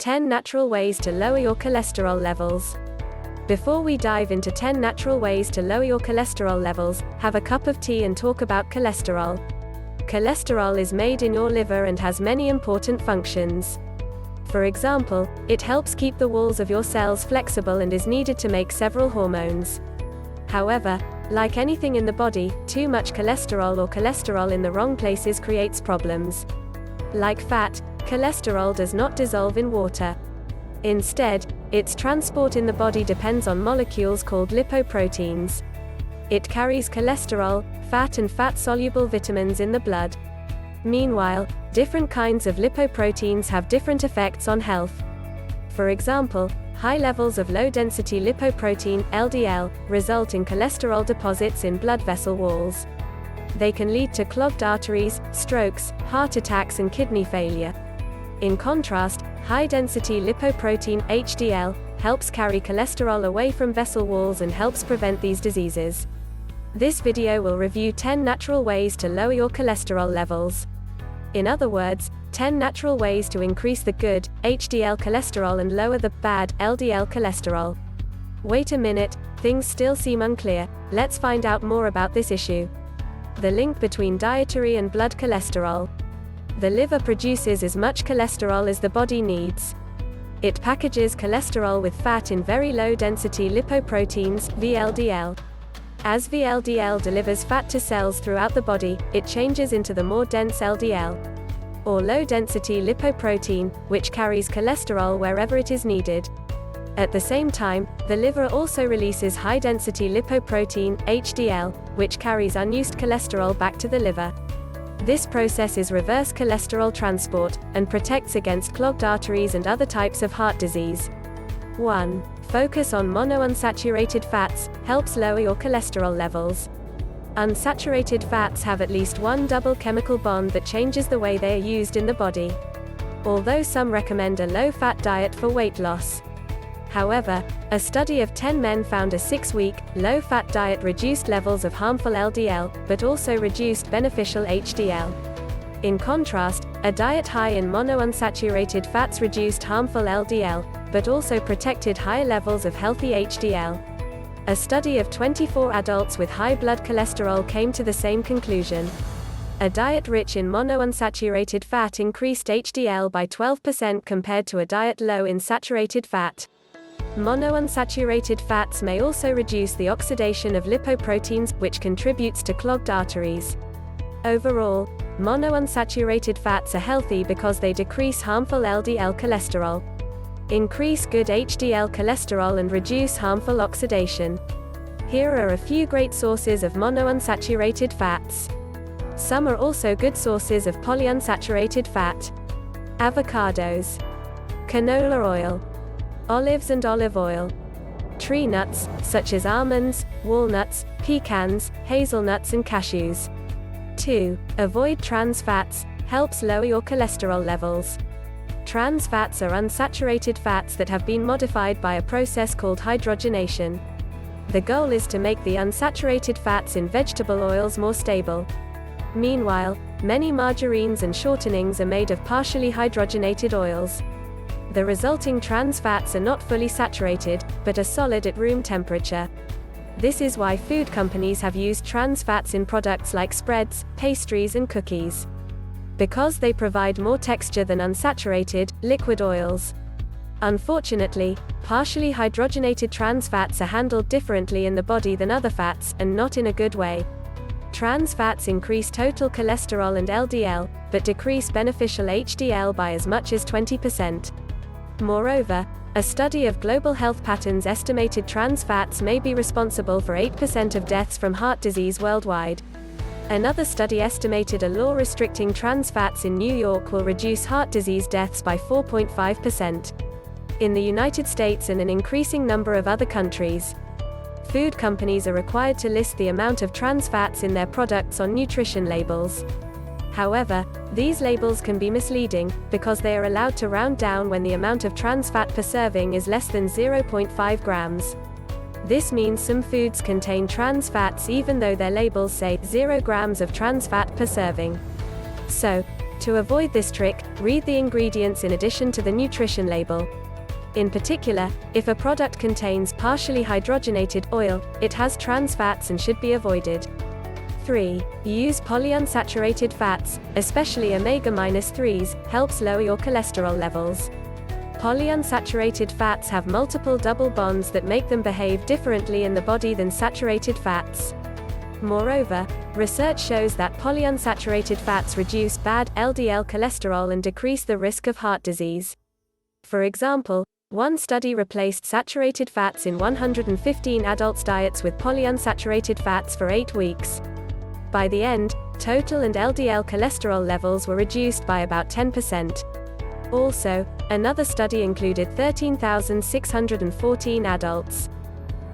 10 natural ways to lower your cholesterol levels. Before we dive into 10 natural ways to lower your cholesterol levels, have a cup of tea and talk about cholesterol. Cholesterol is made in your liver and has many important functions. For example, it helps keep the walls of your cells flexible and is needed to make several hormones. However, like anything in the body, too much cholesterol or cholesterol in the wrong places creates problems. Like fat, cholesterol does not dissolve in water. Instead, its transport in the body depends on molecules called lipoproteins. It carries cholesterol, fat and fat-soluble vitamins in the blood. Meanwhile, different kinds of lipoproteins have different effects on health. For example, high levels of low-density lipoprotein, LDL, result in cholesterol deposits in blood vessel walls. They can lead to clogged arteries, strokes, heart attacks and kidney failure. In contrast, high-density lipoprotein, HDL, helps carry cholesterol away from vessel walls and helps prevent these diseases. This video will review 10 natural ways to lower your cholesterol levels. In other words, 10 natural ways to increase the good, HDL cholesterol and lower the bad, LDL cholesterol. Wait a minute, things still seem unclear. Let's find out more about this issue. The link between dietary and blood cholesterol. The liver produces as much cholesterol as the body needs. It packages cholesterol with fat in very low-density lipoproteins, VLDL. As VLDL delivers fat to cells throughout the body, it changes into the more dense LDL, or low-density lipoprotein, which carries cholesterol wherever it is needed. At the same time, the liver also releases high-density lipoprotein, HDL, which carries unused cholesterol back to the liver. This process is reverse cholesterol transport, and protects against clogged arteries and other types of heart disease. 1. Focus on monounsaturated fats, helps lower your cholesterol levels. Unsaturated fats have at least one double chemical bond that changes the way they are used in the body. Although some recommend a low-fat diet for weight loss. However, a study of 10 men found a 6-week, low-fat diet reduced levels of harmful LDL, but also reduced beneficial HDL. In contrast, a diet high in monounsaturated fats reduced harmful LDL, but also protected high levels of healthy HDL. A study of 24 adults with high blood cholesterol came to the same conclusion. A diet rich in monounsaturated fat increased HDL by 12% compared to a diet low in saturated fat. Monounsaturated fats may also reduce the oxidation of lipoproteins, which contributes to clogged arteries. Overall, monounsaturated fats are healthy because they decrease harmful LDL cholesterol, increase good HDL cholesterol and reduce harmful oxidation. Here are a few great sources of monounsaturated fats. Some are also good sources of polyunsaturated fat. Avocados, canola oil, olives and olive oil, tree nuts, such as almonds, walnuts, pecans, hazelnuts and cashews. 2. Avoid trans fats, helps lower your cholesterol levels. Trans fats are unsaturated fats that have been modified by a process called hydrogenation. The goal is to make the unsaturated fats in vegetable oils more stable. Meanwhile, many margarines and shortenings are made of partially hydrogenated oils. The resulting trans fats are not fully saturated, but are solid at room temperature. This is why food companies have used trans fats in products like spreads, pastries and cookies. Because they provide more texture than unsaturated, liquid oils. Unfortunately, partially hydrogenated trans fats are handled differently in the body than other fats, and not in a good way. Trans fats increase total cholesterol and LDL, but decrease beneficial HDL by as much as 20%. Moreover, a study of global health patterns estimated trans fats may be responsible for 8% of deaths from heart disease worldwide. Another study estimated a law restricting trans fats in New York will reduce heart disease deaths by 4.5%. In the United States and an increasing number of other countries, food companies are required to list the amount of trans fats in their products on nutrition labels. However, these labels can be misleading, because they are allowed to round down when the amount of trans fat per serving is less than 0.5 grams. This means some foods contain trans fats even though their labels say 0 grams of trans fat per serving. So, To avoid this trick, read the ingredients in addition to the nutrition label. In particular, if a product contains partially hydrogenated oil, it has trans fats and should be avoided. 3. Use polyunsaturated fats, especially omega-3s, helps lower your cholesterol levels. Polyunsaturated fats have multiple double bonds that make them behave differently in the body than saturated fats. Moreover, research shows that polyunsaturated fats reduce bad LDL cholesterol and decrease the risk of heart disease. For example, one study replaced saturated fats in 115 adults' diets with polyunsaturated fats for 8 weeks. By the end, total and LDL cholesterol levels were reduced by about 10%. Also, another study included 13,614 adults.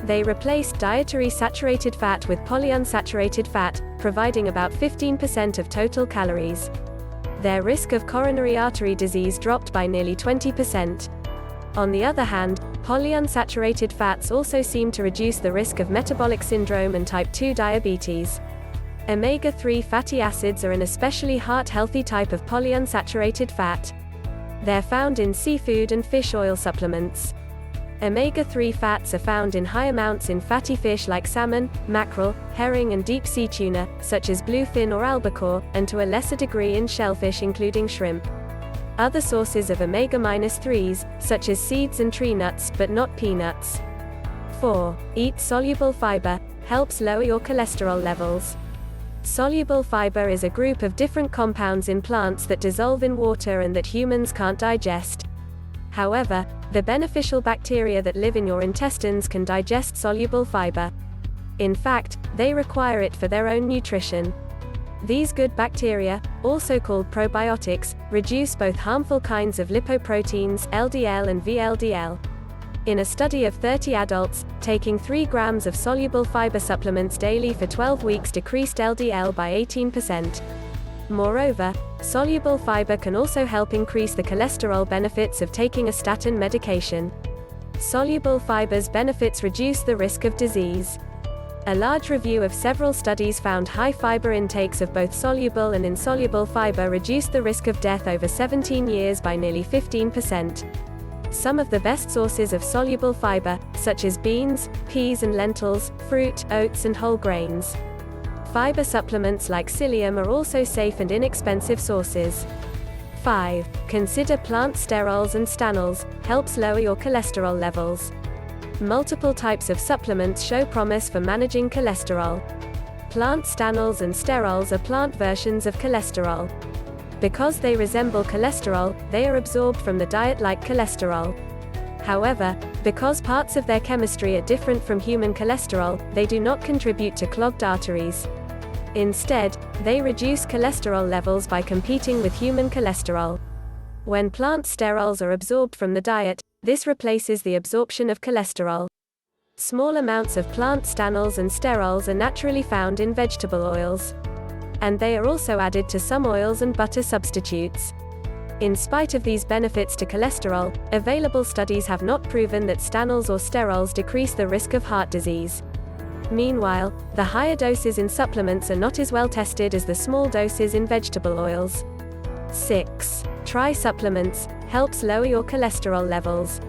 They replaced dietary saturated fat with polyunsaturated fat, providing about 15% of total calories. Their risk of coronary artery disease dropped by nearly 20%. On the other hand, polyunsaturated fats also seem to reduce the risk of metabolic syndrome and type 2 diabetes. Omega-3 fatty acids are an especially heart-healthy type of polyunsaturated fat. They're found in seafood and fish oil supplements. Omega-3 fats are found in high amounts in fatty fish like salmon, mackerel, herring and deep-sea tuna, such as bluefin or albacore, and to a lesser degree in shellfish including shrimp. Other sources of omega-3s, such as seeds and tree nuts, but not peanuts. 4. Eat soluble fiber, helps lower your cholesterol levels. Soluble fiber is a group of different compounds in plants that dissolve in water and that humans can't digest. However, the beneficial bacteria that live in your intestines can digest soluble fiber. In fact, they require it for their own nutrition. These good bacteria, also called probiotics, reduce both harmful kinds of lipoproteins, LDL and VLDL. In a study of 30 adults, taking 3 grams of soluble fiber supplements daily for 12 weeks decreased LDL by 18%. Moreover, soluble fiber can also help increase the cholesterol benefits of taking a statin medication. Soluble fiber's benefits reduce the risk of disease. A large review of several studies found high fiber intakes of both soluble and insoluble fiber reduced the risk of death over 17 years by nearly 15%. Some of the best sources of soluble fiber, such as beans, peas and lentils, fruit, oats and whole grains. Fiber supplements like psyllium are also safe and inexpensive sources. 5. Consider plant sterols and stanols, helps lower your cholesterol levels. Multiple types of supplements show promise for managing cholesterol. Plant stanols and sterols are plant versions of cholesterol. Because they resemble cholesterol, they are absorbed from the diet like cholesterol. However, because parts of their chemistry are different from human cholesterol, they do not contribute to clogged arteries. Instead, they reduce cholesterol levels by competing with human cholesterol. When plant sterols are absorbed from the diet, this replaces the absorption of cholesterol. Small amounts of plant stanols and sterols are naturally found in vegetable oils. And they are also added to some oils and butter substitutes. In spite of these benefits to cholesterol, available studies have not proven that stanols or sterols decrease the risk of heart disease. Meanwhile, the higher doses in supplements are not as well tested as the small doses in vegetable oils. 6. Try supplements, helps lower your cholesterol levels.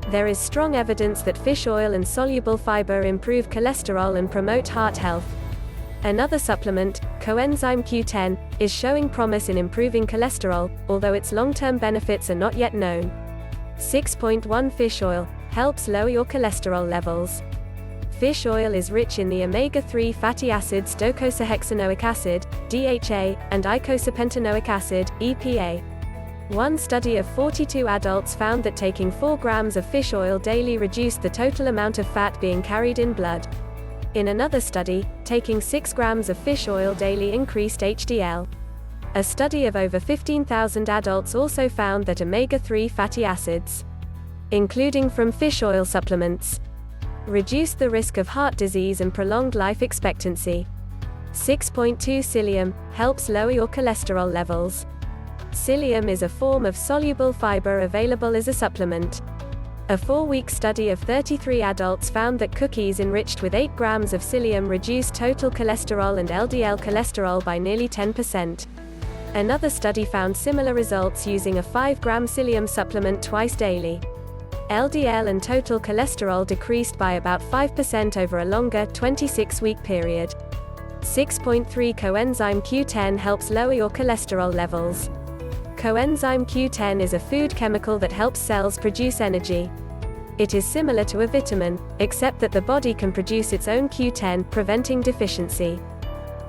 There is strong evidence that fish oil and soluble fiber improve cholesterol and promote heart health. Another supplement, Coenzyme Q10, is showing promise in improving cholesterol, although its long-term benefits are not yet known. 6.1 Fish oil, helps lower your cholesterol levels. Fish oil is rich in the omega-3 fatty acids docosahexaenoic acid, DHA, and icosapentaenoic acid, EPA. One study of 42 adults found that taking 4 grams of fish oil daily reduced the total amount of fat being carried in blood. In another study, taking 6 grams of fish oil daily increased HDL. A study of over 15,000 adults also found that omega-3 fatty acids, including from fish oil supplements, reduced the risk of heart disease and prolonged life expectancy. 6.2 Psyllium, helps lower your cholesterol levels. Psyllium is a form of soluble fiber available as a supplement. A 4-week study of 33 adults found that cookies enriched with 8 grams of psyllium reduced total cholesterol and LDL cholesterol by nearly 10%. Another study found similar results using a 5-gram psyllium supplement twice daily. LDL and total cholesterol decreased by about 5% over a longer, 26-week period. 6.3 Coenzyme Q10 helps lower your cholesterol levels. Coenzyme Q10 is a food chemical that helps cells produce energy. It is similar to a vitamin, except that the body can produce its own Q10, preventing deficiency.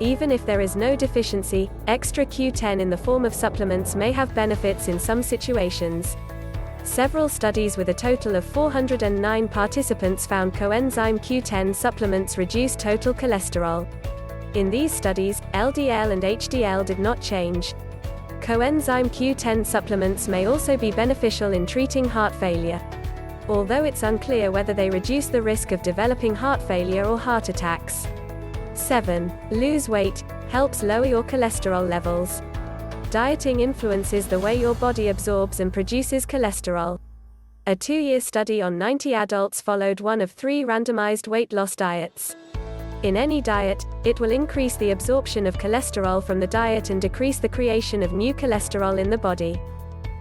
Even if there is no deficiency, extra Q10 in the form of supplements may have benefits in some situations. Several studies with a total of 409 participants found coenzyme Q10 supplements reduce total cholesterol. In these studies, LDL and HDL did not change. Coenzyme Q10 supplements may also be beneficial in treating heart failure, although it's unclear whether they reduce the risk of developing heart failure or heart attacks. 7. Lose weight, helps lower your cholesterol levels. Dieting influences the way your body absorbs and produces cholesterol. A 2-year study on 90 adults followed one of 3 randomized weight loss diets. In any diet, it will increase the absorption of cholesterol from the diet and decrease the creation of new cholesterol in the body.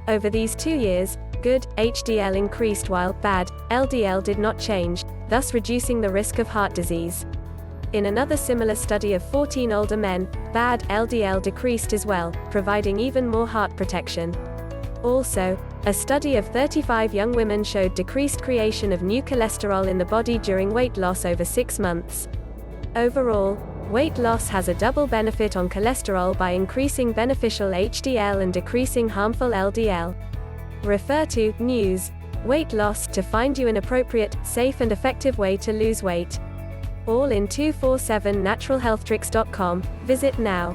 Over these 2 years, good HDL increased while bad LDL did not change, thus reducing the risk of heart disease. In another similar study of 14 older men, bad LDL decreased as well, providing even more heart protection. Also, a study of 35 young women showed decreased creation of new cholesterol in the body during weight loss over 6 months. Overall, weight loss has a double benefit on cholesterol by increasing beneficial HDL and decreasing harmful LDL. Refer to News, Weight Loss to find you an appropriate, safe and effective way to lose weight. All in 247naturalhealthtricks.com. Visit now.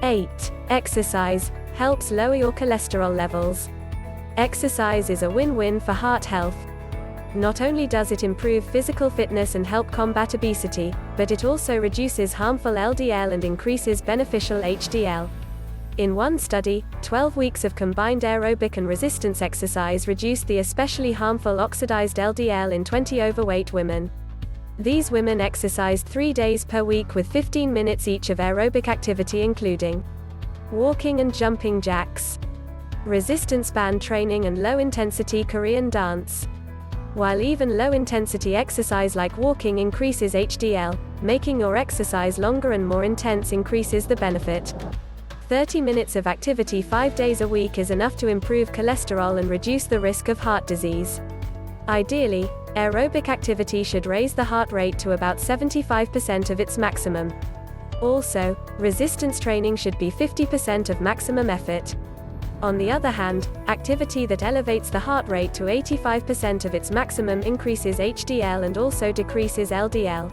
8. Exercise helps lower your cholesterol levels. Exercise is a win-win for heart health. Not only does it improve physical fitness and help combat obesity, but it also reduces harmful LDL and increases beneficial HDL. In one study, 12 weeks of combined aerobic and resistance exercise reduced the especially harmful oxidized LDL in 20 overweight women. These women exercised 3 days per week with 15 minutes each of aerobic activity including walking and jumping jacks, resistance band training and low-intensity Korean dance. While even low-intensity exercise like walking increases HDL, making your exercise longer and more intense increases the benefit. 30 minutes of activity 5 days a week is enough to improve cholesterol and reduce the risk of heart disease. Ideally, aerobic activity should raise the heart rate to about 75% of its maximum. Also, resistance training should be 50% of maximum effort. On the other hand, activity that elevates the heart rate to 85% of its maximum increases HDL and also decreases LDL.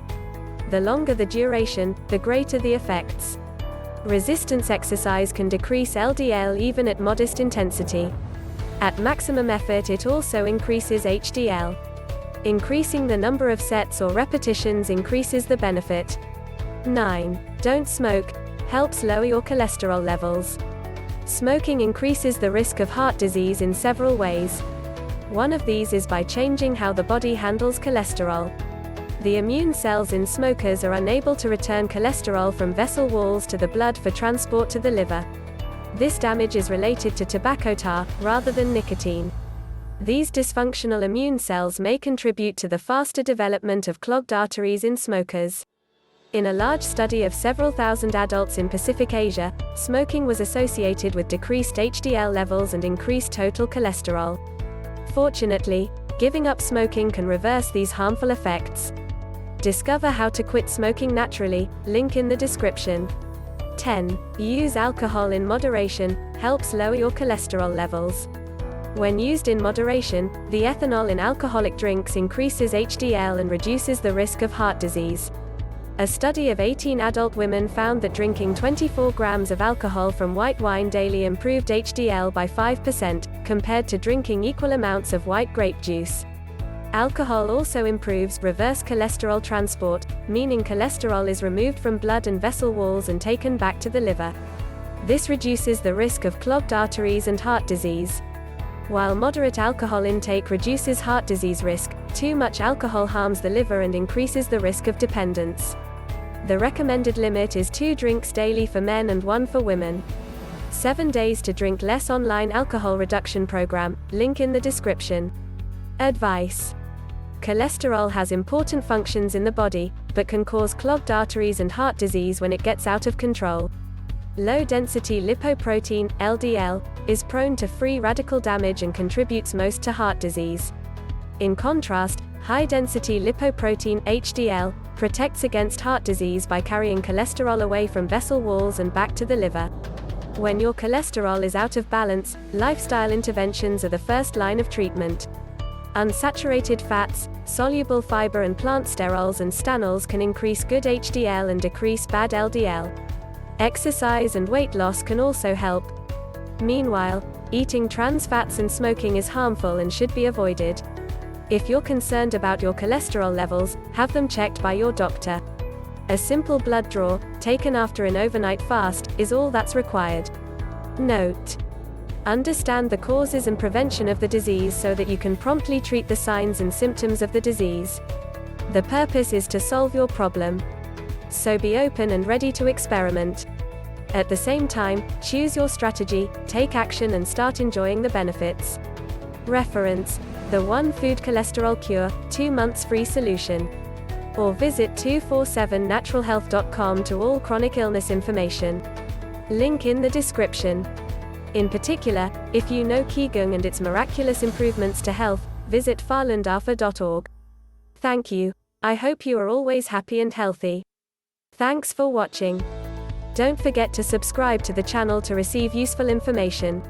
The longer the duration, the greater the effects. Resistance exercise can decrease LDL even at modest intensity. At maximum effort it also increases HDL. Increasing the number of sets or repetitions increases the benefit. 9. Don't smoke, helps lower your cholesterol levels. Smoking increases the risk of heart disease in several ways. One of these is by changing how the body handles cholesterol. The immune cells in smokers are unable to return cholesterol from vessel walls to the blood for transport to the liver. This damage is related to tobacco tar, rather than nicotine. These dysfunctional immune cells may contribute to the faster development of clogged arteries in smokers. In a large study of several thousand adults in Pacific Asia, smoking was associated with decreased HDL levels and increased total cholesterol. Fortunately, giving up smoking can reverse these harmful effects. Discover how to quit smoking naturally, link in the description. 10. Use alcohol in moderation, helps lower your cholesterol levels. When used in moderation, the ethanol in alcoholic drinks increases HDL and reduces the risk of heart disease. A study of 18 adult women found that drinking 24 grams of alcohol from white wine daily improved HDL by 5%, compared to drinking equal amounts of white grape juice. Alcohol also improves reverse cholesterol transport, meaning cholesterol is removed from blood and vessel walls and taken back to the liver. This reduces the risk of clogged arteries and heart disease. While moderate alcohol intake reduces heart disease risk, too much alcohol harms the liver and increases the risk of dependence. The recommended limit is 2 drinks daily for men and 1 for women. 7 days to drink less online alcohol reduction program, link in the description. Advice. Cholesterol has important functions in the body, but can cause clogged arteries and heart disease when it gets out of control. Low-density lipoprotein, LDL, is prone to free radical damage and contributes most to heart disease. In contrast, high-density lipoprotein, HDL, protects against heart disease by carrying cholesterol away from vessel walls and back to the liver. When your cholesterol is out of balance, lifestyle interventions are the first line of treatment. Unsaturated fats, soluble fiber and plant sterols and stanols can increase good HDL and decrease bad LDL. Exercise and weight loss can also help. Meanwhile, eating trans fats and smoking is harmful and should be avoided. If you're concerned about your cholesterol levels, have them checked by your doctor. A simple blood draw, taken after an overnight fast, is all that's required. Note: understand the causes and prevention of the disease so that you can promptly treat the signs and symptoms of the disease. The purpose is to solve your problem. So be open and ready to experiment. At the same time, choose your strategy, take action and start enjoying the benefits. Reference: The One Food Cholesterol Cure, 2 months free solution. Or visit 247naturalhealth.com to all chronic illness information. Link in the description. In particular, if you know Qigong and its miraculous improvements to health, visit farlandafa.org. Thank you. I hope you are always happy and healthy. Thanks for watching. Don't forget to subscribe to the channel to receive useful information.